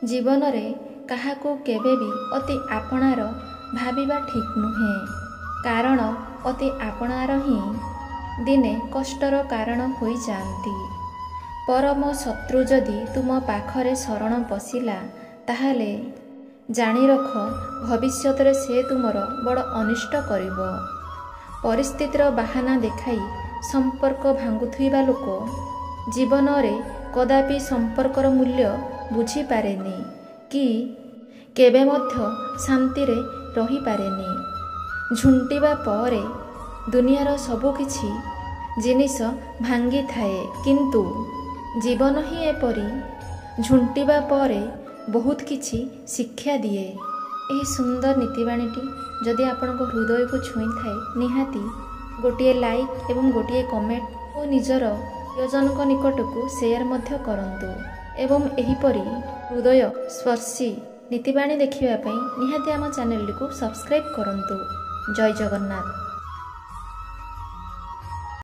जीवन रे काहाकू केबे भी अति आपणार भाविबा ठीक नुहे, कारण अति आपणार ही दिने कष्टर कारण होई जाती। परम शत्रु जदि तुम पाखरे शरण पशिला ताहाले जानी रख भविष्यत रे से तुमर बड़ अनिष्ट करिवो। परिस्थितिर बाहाना देखाई संपर्क भांगुथुइबा लोक जीवन रे कदापि संपर्कर मूल्य बुझी पारेनी कि केबे मध्य शांति रे रही पारेनी। झुंटिबा परे दुनियार सबु किछि जिनिस भांगी थाए, किंतु जीवन ही एपरी झुंटिबा परे बहुत किछि शिक्षा दिए। यह सुंदर नीतिबाणीटी जदि आपनको हृदय को छुई थाए निहाती गोटिए लाइक एवं गोटिए कमेंट और निजर प्रियजनक निकट को शेयर मध्य करंतु एवं एहिपरि हृदय स्पर्शी नीतिबाणी देखिबा पई निहाती आम चैनल को सब्सक्राइब करंतु। जय जगन्नाथ।